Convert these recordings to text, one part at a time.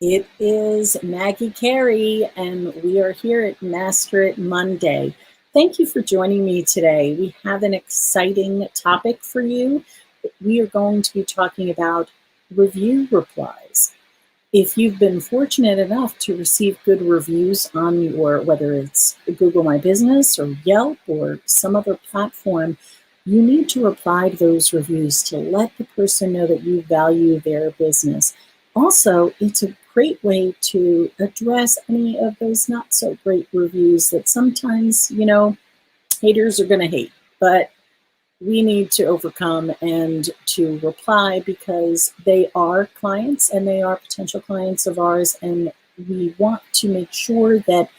It is Maggie Carey, and we are here at Master It Monday. Thank you for joining me today. We have an exciting topic for you. We are going to be talking about review replies. If you've been fortunate enough to receive good reviews on your, whether it's Google My Business or Yelp or some other platform, you need to reply to those reviews to let the person know that you value their business. Also, it's a great way to address any of those not so great reviews that sometimes, haters are going to hate, but we need to overcome and to reply because they are clients and they are potential clients of ours. And we want to make sure that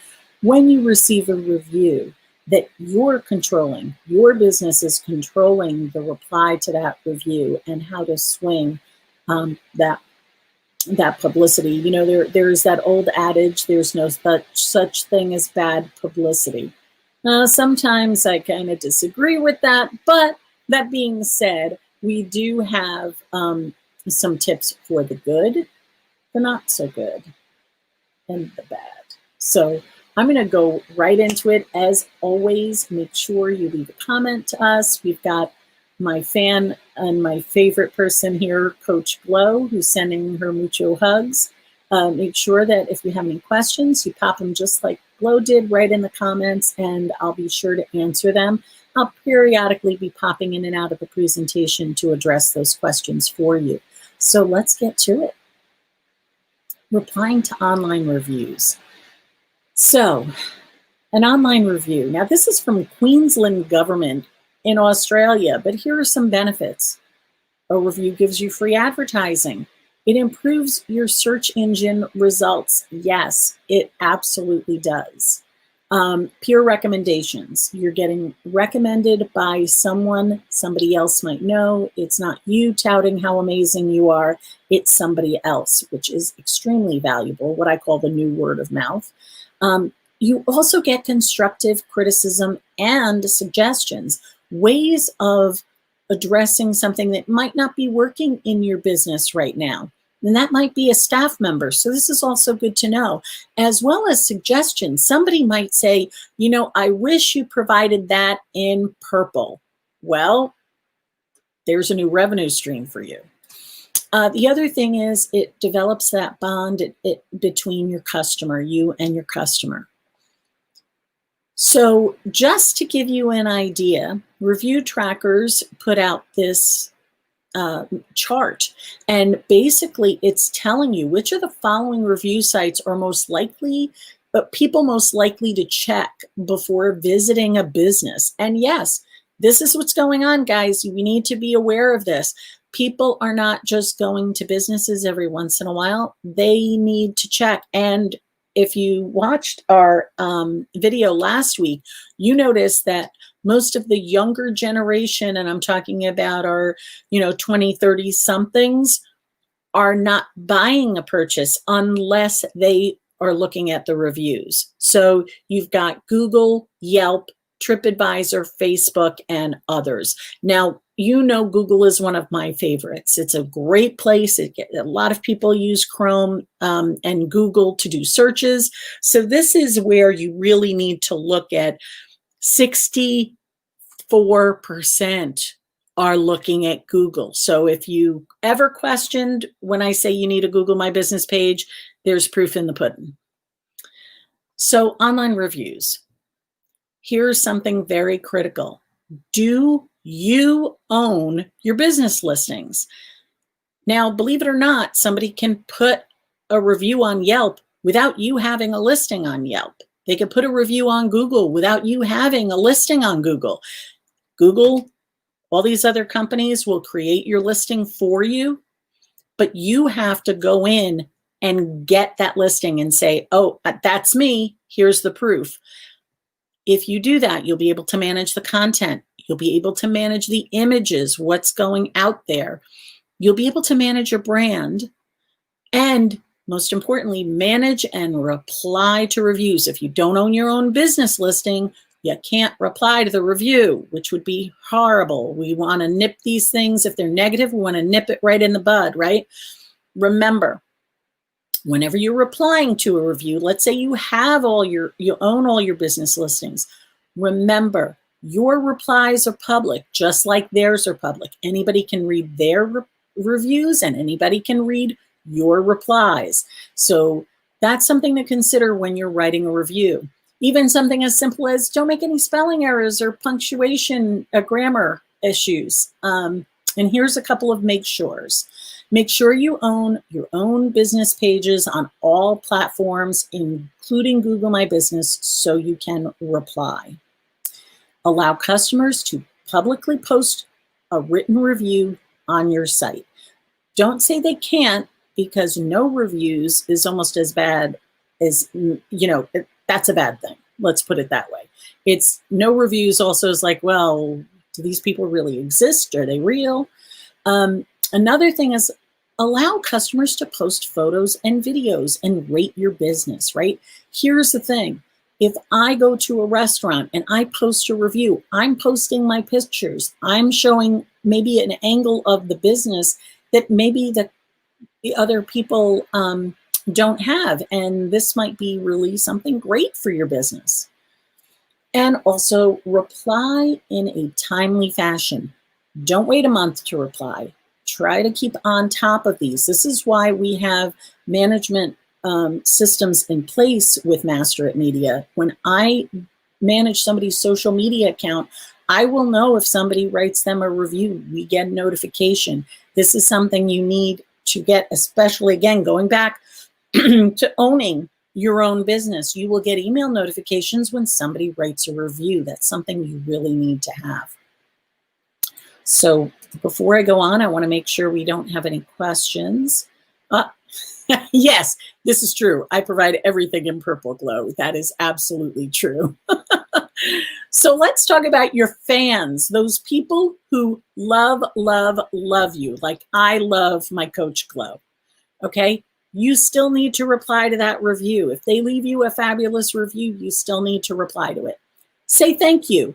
when you receive a review, that you're controlling, your business is controlling the reply to that review and how to swing that publicity. There's that old adage, there's no such thing as bad publicity. Sometimes I kind of disagree with that, but that being said, we do have some tips for the good, the not so good, and the bad. So I'm going to go right into it. As always, make sure you leave a comment to us. We've got my fan and my favorite person here, Coach Glow, who's sending her mucho hugs. Make sure that if you have any questions, you pop them just like Glow did right in the comments, and I'll be sure to answer them. I'll periodically be popping in and out of the presentation to address those questions for you. So let's get to it. Replying to online reviews. So, an online review. Now, this is from Queensland government in Australia, but here are some benefits. A review gives you free advertising. It improves your search engine results. Yes, it absolutely does. Peer recommendations. You're getting recommended by somebody else might know. It's not you touting how amazing you are. It's somebody else, which is extremely valuable, what I call the new word of mouth. You also get constructive criticism and suggestions, ways of addressing something that might not be working in your business right now. And that might be a staff member. So this is also good to know, as well as suggestions. Somebody might say, I wish you provided that in purple. Well, there's a new revenue stream for you. The other thing is it develops that bond between your customer, you and your customer. So just to give you an idea, Review Trackers put out this chart, and basically it's telling you which of the following review sites are people most likely to check before visiting a business. And yes, this is what's going on, guys. We need to be aware of this. People are not just going to businesses every once in a while. They need to check. And if you watched our video last week, you noticed that most of the younger generation, and I'm talking about our, 20, 30 somethings, are not buying a purchase unless they are looking at the reviews. So you've got Google, Yelp, TripAdvisor, Facebook, and others. Now, Google is one of my favorites. It's a great place. A lot of people use Chrome and Google to do searches. So this is where you really need to look at 64% are looking at Google. So if you ever questioned when I say you need a Google My Business page, there's proof in the pudding. So online reviews. Here's something very critical. Do you own your business listings? Now, believe it or not, somebody can put a review on Yelp without you having a listing on Yelp. They could put a review on Google without you having a listing on Google. Google, all these other companies will create your listing for you, but you have to go in and get that listing and say, oh, that's me. Here's the proof. If you do that, you'll be able to manage the content. You'll be able to manage the images, what's going out there. You'll be able to manage your brand. And most importantly, manage and reply to reviews. If you don't own your own business listing, you can't reply to the review, which would be horrible. We want to nip these things. If they're negative, we want to nip it right in the bud, right? Remember, Whenever you're replying to a review, let's say you own all your business listings. Remember, your replies are public, just like theirs are public. Anybody can read their reviews and anybody can read your replies. So that's something to consider when you're writing a review. Even something as simple as don't make any spelling errors or punctuation, grammar issues. And here's a couple of make sures. Make sure you own your own business pages on all platforms, including Google My Business, so you can reply. Allow customers to publicly post a written review on your site. Don't say they can't, because no reviews is almost as bad as, that's a bad thing. Let's put it that way. It's no reviews also is like, well, do these people really exist? Are they real? Another thing is allow customers to post photos and videos and rate your business, right? Here's the thing. If I go to a restaurant and I post a review, I'm posting my pictures. I'm showing maybe an angle of the business that maybe the other people don't have. And this might be really something great for your business. And also reply in a timely fashion. Don't wait a month to reply. Try to keep on top of these. This is why we have management systems in place with Master at Media. When I manage somebody's social media account, I will know if somebody writes them a review. We get a notification. This is something you need to get, especially, again, going back to owning your own business. You will get email notifications when somebody writes a review. That's something you really need to have. So before I go on, I want to make sure we don't have any questions. Yes, this is true. I provide everything in Purple Glow. That is absolutely true. So let's talk about your fans, those people who love, love, love you, like I love my Coach Glow. Okay, you still need to reply to that review. If they leave you a fabulous review, you still need to reply to it. Say thank you.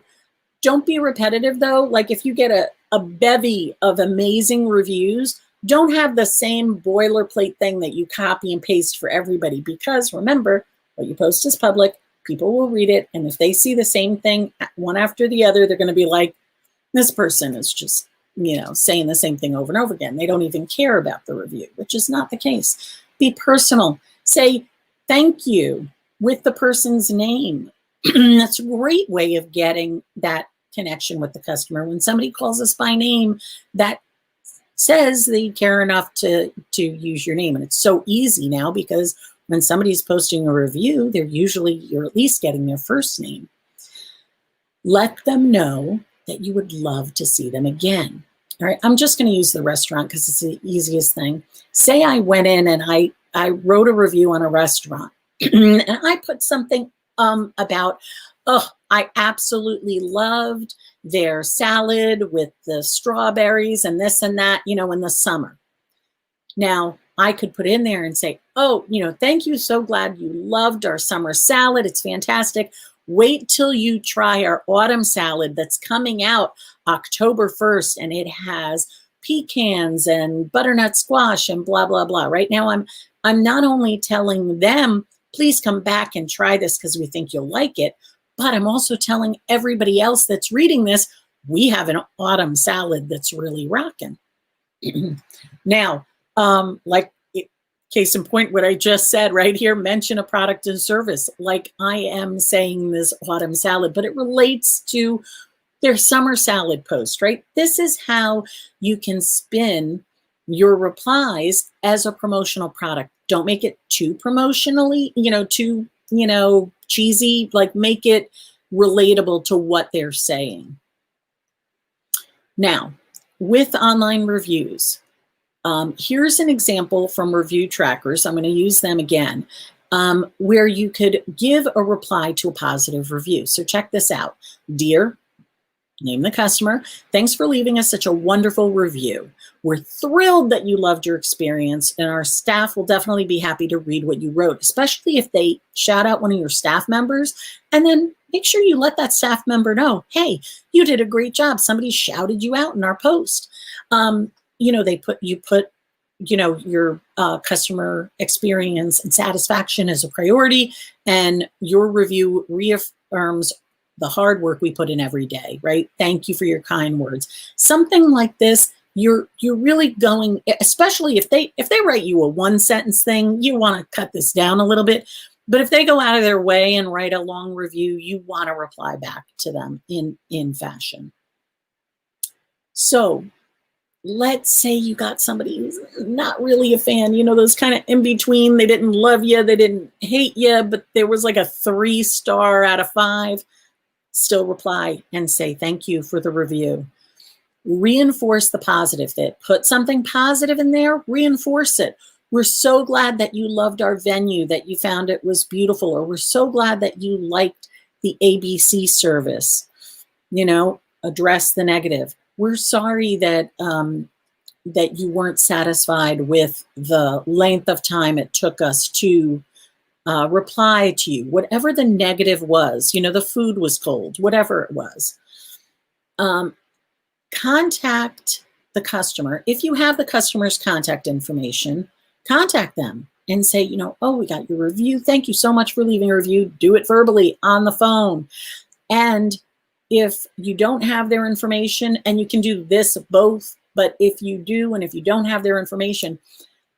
Don't be repetitive though. Like if you get a bevy of amazing reviews, don't have the same boilerplate thing that you copy and paste for everybody, because remember, what you post is public, people will read it, and if they see the same thing one after the other, they're going to be like, this person is just, saying the same thing over and over again. They don't even care about the review, which is not the case. Be personal. Say thank you with the person's name. That's a great way of getting that connection with the customer. When somebody calls us by name, that says they care enough to use your name. And it's so easy now, because when somebody's posting a review, you're at least getting their first name. Let them know that you would love to see them again. All right, I'm just going to use the restaurant because it's the easiest thing. Say I went in and I wrote a review on a restaurant and I put something about, I absolutely loved their salad with the strawberries and this and that, in the summer. Now, I could put in there and say, thank you. So glad you loved our summer salad. It's fantastic. Wait till you try our autumn salad that's coming out October 1st, and it has pecans and butternut squash and blah, blah, blah. Right now, I'm not only telling them, please come back and try this because we think you'll like it, but I'm also telling everybody else that's reading this, we have an autumn salad that's really rocking. Now, case in point, what I just said right here, mention a product and service, like I am saying this autumn salad, but it relates to their summer salad post, right? This is how you can spin your replies as a promotional product. Don't make it too promotionally, too, cheesy, like make it relatable to what they're saying. Now, with online reviews, here's an example from Review Trackers. I'm going to use them again, where you could give a reply to a positive review. So check this out. Dear, name the customer, thanks for leaving us such a wonderful review. We're thrilled that you loved your experience, and our staff will definitely be happy to read what you wrote, especially if they shout out one of your staff members, and then make sure you let that staff member know, hey, you did a great job. Somebody shouted you out in our post. You put your customer experience and satisfaction is a priority, and your review reaffirms the hard work we put in every day, right? Thank you for your kind words. Something like this, you're really going, especially if they write you a one sentence thing, you want to cut this down a little bit. But if they go out of their way and write a long review, you want to reply back to them in fashion. So let's say you got somebody who's not really a fan, those kind of in between. They didn't love you, they didn't hate you, but there was like a 3-star out of 5. Still reply and say, thank you for the review. Reinforce the positive. That put something positive in there, reinforce it. We're so glad that you loved our venue, that you found it was beautiful, or we're so glad that you liked the ABC service. Address the negative. We're sorry that that you weren't satisfied with the length of time it took us to reply to you. Whatever the negative was, the food was cold, whatever it was. Contact the customer. If you have the customer's contact information, contact them and say, oh, we got your review. Thank you so much for leaving a review. Do it verbally on the phone. And if you don't have their information, and you can do this both, but if you do and if you don't have their information,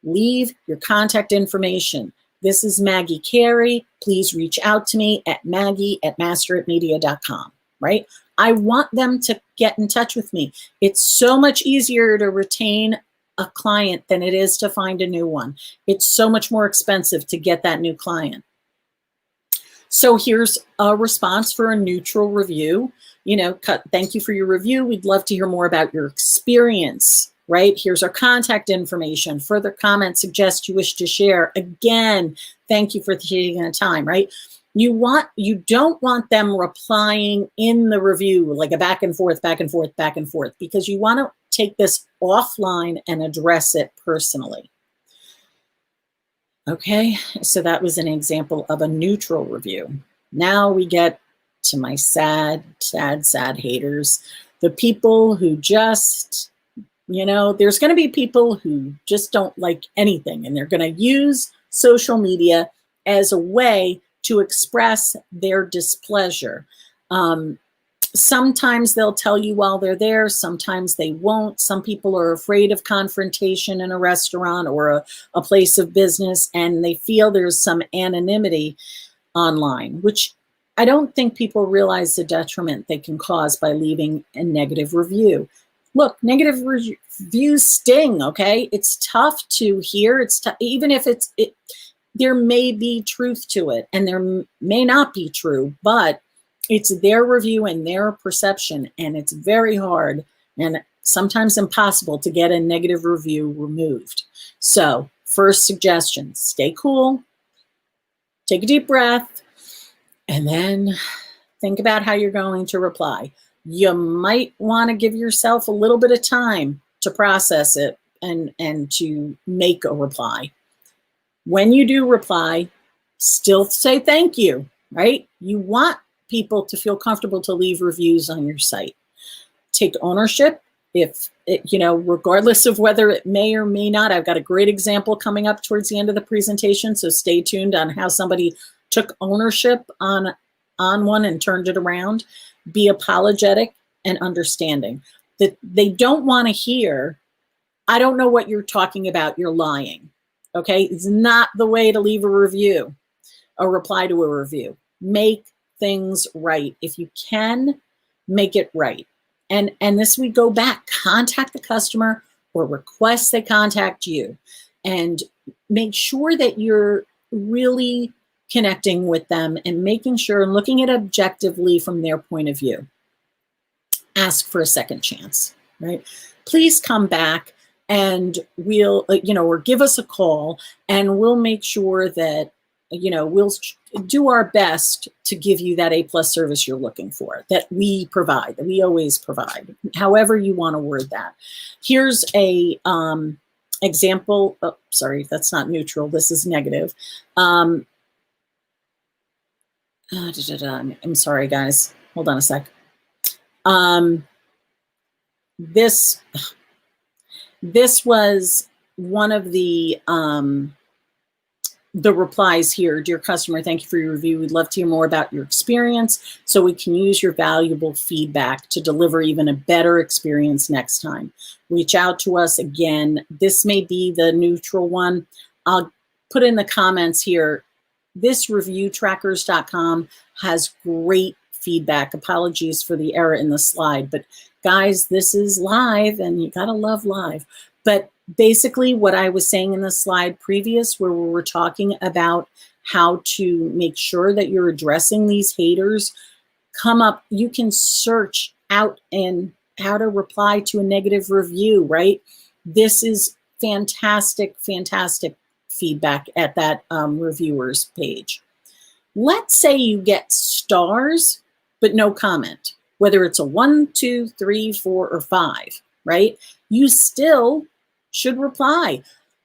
leave your contact information. This is Maggie Carey. Please reach out to me at maggie@masteritmedia.com, right? I want them to get in touch with me. It's so much easier to retain a client than it is to find a new one. It's so much more expensive to get that new client. So here's a response for a neutral review. Thank you for your review. We'd love to hear more about your experience, right? Here's our contact information. Further comments, suggest you wish to share. Again, thank you for taking the time, right? You don't want them replying in the review like a back and forth, because you want to take this offline and address it personally. Okay, so that was an example of a neutral review. Now we get to my sad haters. The people who just, there's going to be people who just don't like anything, and they're going to use social media as a way to express their displeasure. Sometimes they'll tell you while they're there, sometimes they won't. Some people are afraid of confrontation in a restaurant or a place of business, and they feel there's some anonymity online, which I don't think people realize the detriment they can cause by leaving a negative review. Look, negative reviews sting, okay? It's tough to hear. It's even if there may be truth to it, and there may not be true, but it's their review and their perception, and it's very hard and sometimes impossible to get a negative review removed. So, first suggestion, stay cool, take a deep breath, and then think about how you're going to reply. You might want to give yourself a little bit of time to process it and to make a reply. When you do reply, still say thank you, right? You want people to feel comfortable to leave reviews on your site. Take ownership. If it, regardless of whether it may or may not, I've got a great example coming up towards the end of the presentation, so stay tuned on how somebody took ownership on one and turned it around. Be apologetic and understanding. That they don't want to hear, I don't know what you're talking about, you're lying. Okay, it's not the way to leave a review, a reply to a review. Make things right. If you can, make it right. And this, we go back, contact the customer or request they contact you, and make sure that you're really connecting with them and making sure and looking at it objectively from their point of view. Ask for a second chance, right? Please come back and we'll, or give us a call, and we'll make sure that, we'll do our best to give you that A+ service you're looking for, that we provide, that we always provide, however you want to word that. Here's a example. Oh, sorry, that's not neutral. This is negative. I'm sorry, guys. Hold on a sec. This was one of the replies here. Dear customer, thank you for your review. We'd love to hear more about your experience so we can use your valuable feedback to deliver even a better experience next time. Reach out to us again. This may be the neutral one. I'll put in the comments here. This reviewtrackers.com has great feedback. Apologies for the error in the slide, but guys, this is live and you gotta love live. But basically what I was saying in the slide previous, where we were talking about how to make sure that you're addressing these haters, come up, you can search out and how to reply to a negative review, right? This is fantastic, fantastic feedback at that reviewers page. Let's say you get stars, but no comment, whether it's a 1, 2, 3, 4, or 5, right? You still should reply.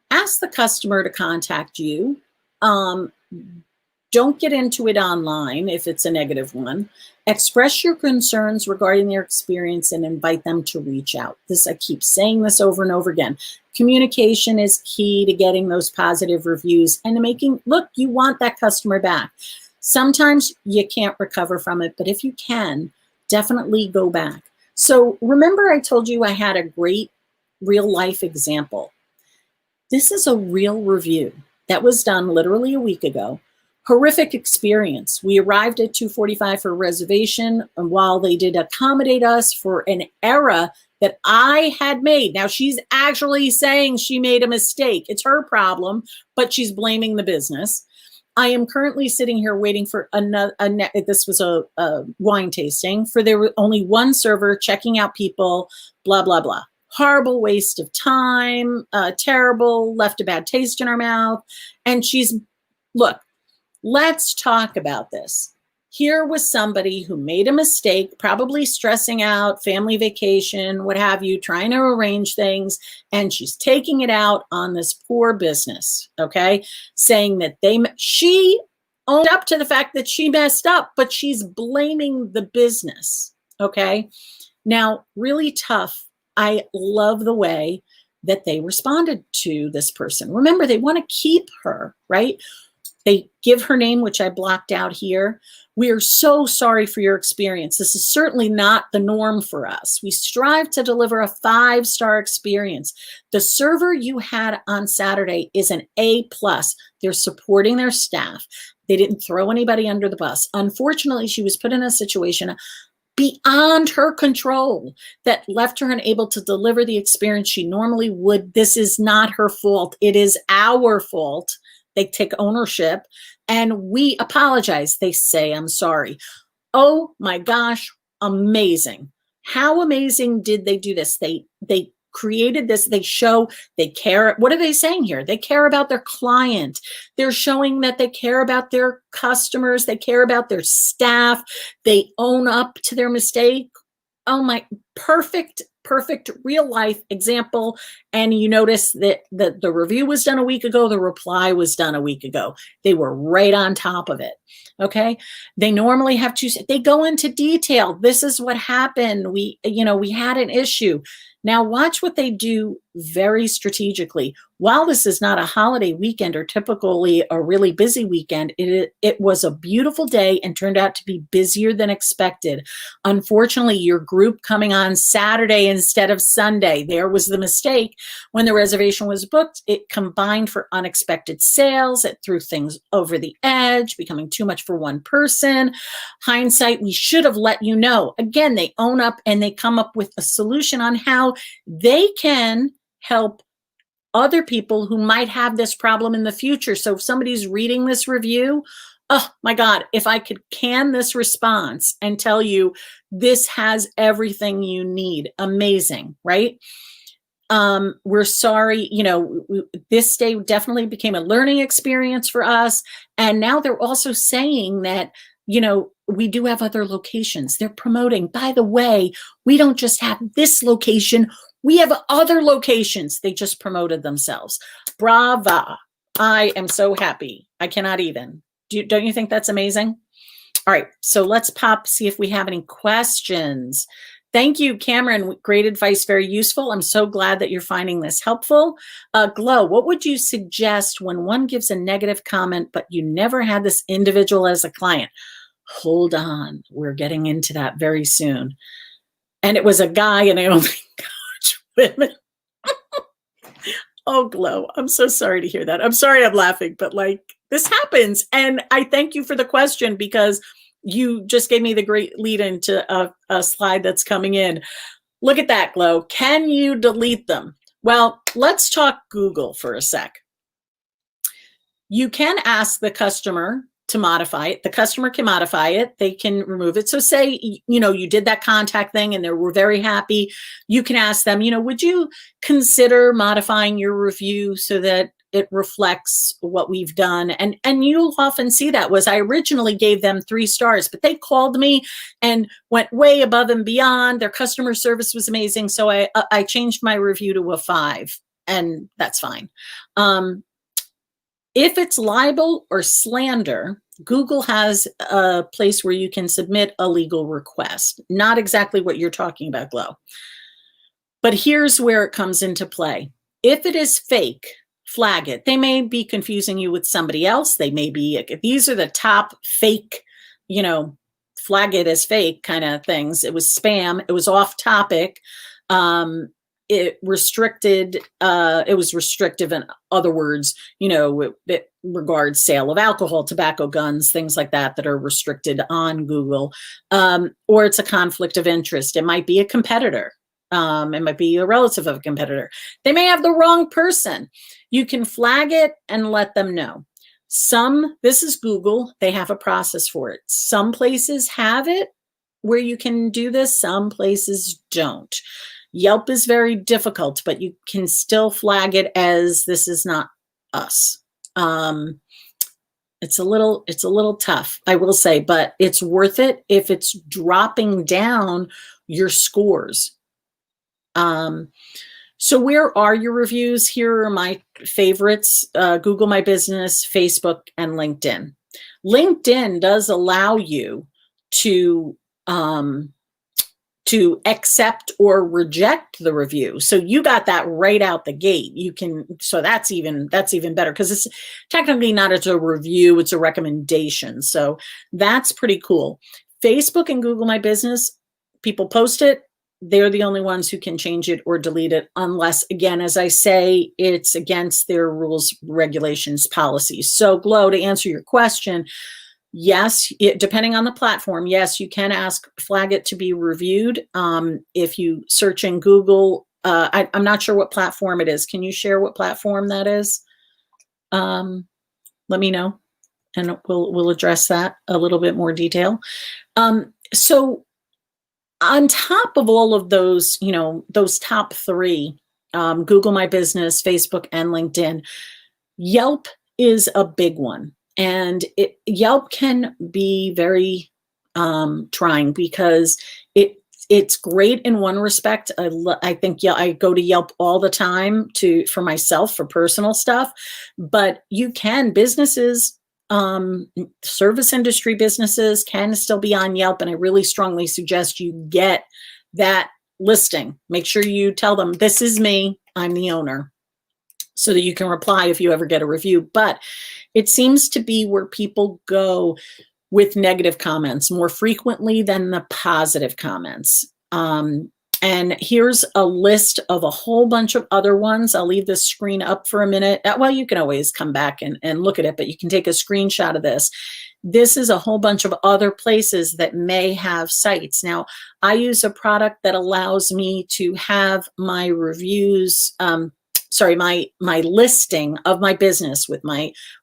Ask the customer to contact you. Don't get into it online if it's a negative one. Express your concerns regarding their experience and invite them to reach out. I keep saying this over and over again. Communication is key to getting those positive reviews and to making, look, you want that customer back. Sometimes you can't recover from it, but if you can, definitely go back. So remember I told you I had a great real life example. This is a real review that was done literally a week ago. Horrific experience. We arrived at 2:45 for a reservation, and while they did accommodate us for an error that I had made. Now she's actually saying she made a mistake. It's her problem, but she's blaming the business. I am currently sitting here waiting for this was a wine tasting, for there were only one server checking out people, blah, blah, blah. Horrible waste of time, terrible, left a bad taste in her mouth. And look, let's talk about this. Here was somebody who made a mistake, probably stressing out, family vacation, what have you, trying to arrange things, and she's taking it out on this poor business, okay? Saying that she owned up to the fact that she messed up, but she's blaming the business, okay? Now, really tough. I love the way that they responded to this person. Remember, they want to keep her, right? They give her name, which I blocked out here. We are so sorry for your experience. This is certainly not the norm for us. We strive to deliver a 5-star experience. The server you had on Saturday is an A+. They're supporting their staff. They didn't throw anybody under the bus. Unfortunately, she was put in a situation beyond her control that left her unable to deliver the experience she normally would. This is not her fault. It is our fault. They take ownership and we apologize. They say, I'm sorry. Oh my gosh, amazing. How amazing did they do this? They created this. They care. What are they saying here? They care about their client. They're showing that they care about their customers. They care about their staff. They own up to their mistake. Oh my, perfect real life example. And you notice that the review was done a week ago. The reply was done a week ago. They were right on top of it. Okay. They normally have they go into detail. This is what happened. We had an issue. Now watch what they do very strategically. While this is not a holiday weekend or typically a really busy weekend, it was a beautiful day and turned out to be busier than expected. Unfortunately, your group coming on Saturday instead of Sunday, there was the mistake. When the reservation was booked, it combined for unexpected sales. It threw things over the edge, becoming too much for one person. Hindsight, we should have let you know. Again, they own up and they come up with a solution on how they can help other people who might have this problem in the future. So if somebody's reading this review, oh my God, if I could can this response and tell you this has everything you need, amazing, right? We're sorry, this day definitely became a learning experience for us. And now they're also saying that, we do have other locations. They're promoting, by the way, we don't just have this location, we have other locations. They just promoted themselves. Brava. I am so happy. I cannot even. Don't you think that's amazing? All right, so let's see if we have any questions. Thank you, Cameron. Great advice, very useful. I'm so glad that you're finding this helpful. Glow, what would you suggest when one gives a negative comment, but you never had this individual as a client? Hold on, we're getting into that very soon. And it was a guy, and I only coach women. Oh, Glow, I'm so sorry to hear that. I'm sorry I'm laughing, but like this happens. And I thank you for the question, because you just gave me the great lead into a slide that's coming in. Look at that, Glow. Can you delete them? Well, let's talk Google for a sec. You can ask the customer to modify it. The customer can modify it. They can remove it. So say, you did that contact thing and they were very happy. You can ask them, would you consider modifying your review so that it reflects what we've done? And you'll often see that was I originally gave them 3 stars, but they called me and went way above and beyond. Their customer service was amazing. So I changed my review to a 5, and that's fine. If it's libel or slander, Google has a place where you can submit a legal request. Not exactly what you're talking about, Glow. But here's where it comes into play. If it is fake, flag it. They may be confusing you with somebody else. They may be, these are the top fake, flag it as fake kind of things. It was spam. It was off topic. It was restrictive in other words, it regards sale of alcohol, tobacco, guns, things like that are restricted on Google. Or it's a conflict of interest. It might be a competitor. It might be a relative of a competitor. They may have the wrong person. You can flag it and let them know. This is Google. They have a process for it. Some places have it where you can do this. Some places don't. Yelp is very difficult, but you can still flag it as this is not us. It's a little tough, I will say, but it's worth it if it's dropping down your scores. So where are your reviews? Here are my favorites: Google My Business, Facebook, and LinkedIn. LinkedIn does allow you to accept or reject the review. So you got that right out the gate. So that's even better, because it's technically not a review, it's a recommendation. So that's pretty cool. Facebook and Google My Business, people post it. They're the only ones who can change it or delete it, unless, again, as I say, it's against their rules, regulations, policies. So Glow, to answer your question, yes, depending on the platform, yes, you can flag it to be reviewed. If you search in Google, I'm not sure what platform it is. Can you share what platform that is? Let me know, and we'll address that a little bit more detail. So on top of all of those, those top 3, Google My Business, Facebook, and LinkedIn, Yelp is a big one. And Yelp can be very trying, because it's great in one respect. I think I go to Yelp all the time for myself, for personal stuff, but businesses, service industry businesses can still be on Yelp. And I really strongly suggest you get that listing. Make sure you tell them, this is me, I'm the owner, so that you can reply if you ever get a review. But it seems to be where people go with negative comments more frequently than the positive comments. And here's a list of a whole bunch of other ones. I'll leave this screen up for a minute. Well, you can always come back and look at it, but you can take a screenshot of this. This is a whole bunch of other places that may have sites. Now, I use a product that allows me to have my reviews, my listing of my business with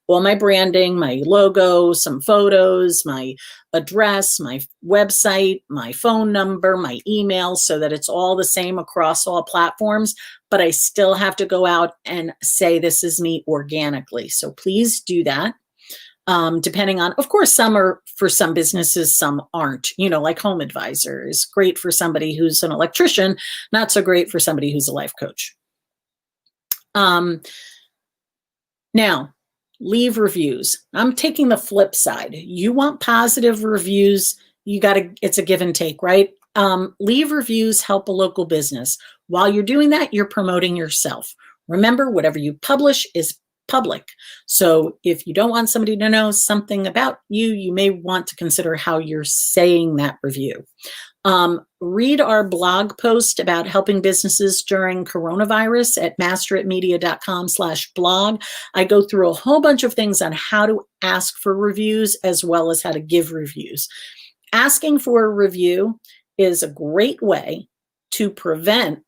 all my branding, my logo, some photos, my address, my website, my phone number, my email, so that it's all the same across all platforms. But I still have to go out and say this is me organically. So please do that. Depending on, of course, some are for some businesses, some aren't. Like Home Advisor is great for somebody who's an electrician, not so great for somebody who's a life coach. Now, leave reviews. I'm taking the flip side. You want positive reviews. It's a give and take, right? Leave reviews, help a local business. While you're doing that, you're promoting yourself. Remember, whatever you publish is public. So if you don't want somebody to know something about you, you may want to consider how you're saying that review. Read our blog post about helping businesses during coronavirus at masteritmedia.com/blog. I go through a whole bunch of things on how to ask for reviews as well as how to give reviews. Asking for a review is a great way to prevent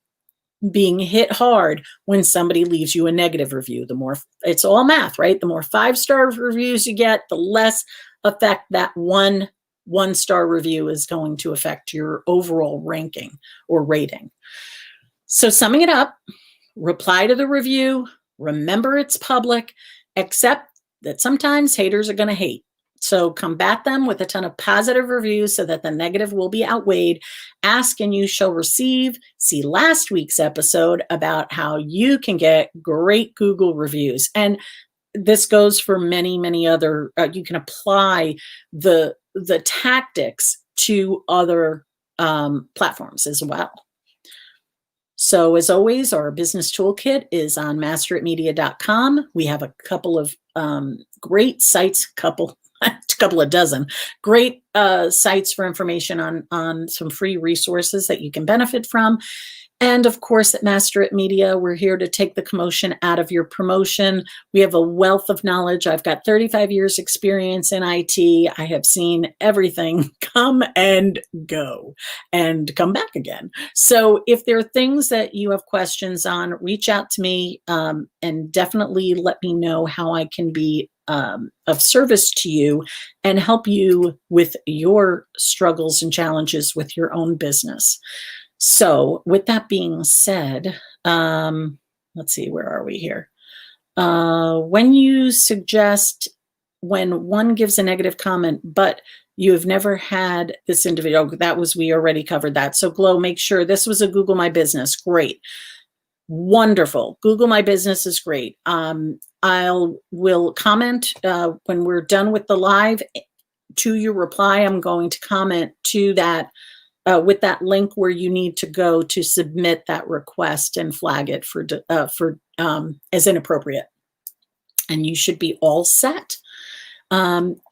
being hit hard when somebody leaves you a negative review. The more, it's all math, right? The more 5-star reviews you get, the less effect that one-star review is going to affect your overall ranking or rating. So summing it up, reply to the review, remember it's public, accept that sometimes haters are going to hate. So combat them with a ton of positive reviews so that the negative will be outweighed. Ask and you shall receive. See last week's episode about how you can get great Google reviews. And this goes for many, many other, you can apply the tactics to other platforms as well. So as always, our business toolkit is on masteritmedia.com. We have a couple of great sites, a couple of dozen great sites for information on some free resources that you can benefit from. And of course, at Master It Media, we're here to take the commotion out of your promotion. We have a wealth of knowledge. I've got 35 years experience in IT. I have seen everything come and go and come back again. So if there are things that you have questions on, reach out to me and definitely let me know how I can be of service to you and help you with your struggles and challenges with your own business. So with that being said, let's see, where are we here? When you suggest when one gives a negative comment, but you have never had this individual, we already covered that. So Glow, make sure this was a Google My Business. Great. Wonderful. Google My Business is great. Will comment when we're done with the live to your reply. I'm going to comment to that with that link where you need to go to submit that request and flag it for as inappropriate. And you should be all set.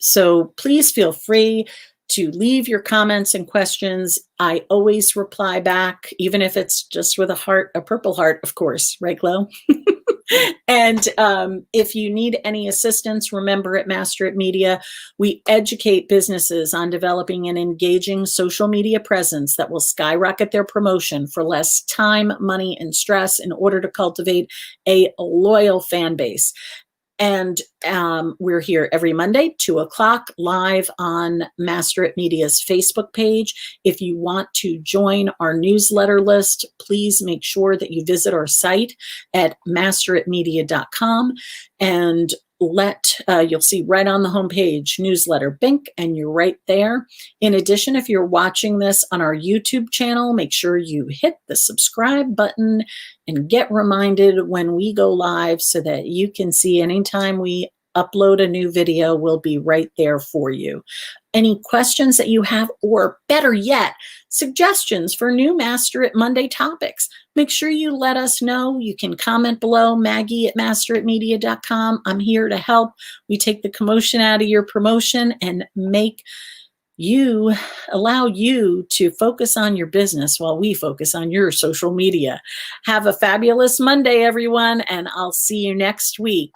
So please feel free to leave your comments and questions. I always reply back, even if it's just with a heart, a purple heart, of course, right, Glow? And if you need any assistance, remember at Master It Media, we educate businesses on developing an engaging social media presence that will skyrocket their promotion for less time, money, and stress in order to cultivate a loyal fan base. And we're here every Monday, 2:00 live on Master It Media's Facebook page. If you want to join our newsletter list, please make sure that you visit our site at masteritmedia.com and you'll see right on the homepage, newsletter, bink, and you're right there. In addition, if you're watching this on our YouTube channel, make sure you hit the subscribe button and get reminded when we go live so that you can see anytime we upload a new video, we'll be right there for you. Any questions that you have, or better yet, suggestions for new Master It Monday topics, make sure you let us know. You can comment below, Maggie at masteritmedia.com. I'm here to help. We take the commotion out of your promotion and allow you to focus on your business while we focus on your social media. Have a fabulous Monday, everyone, and I'll see you next week.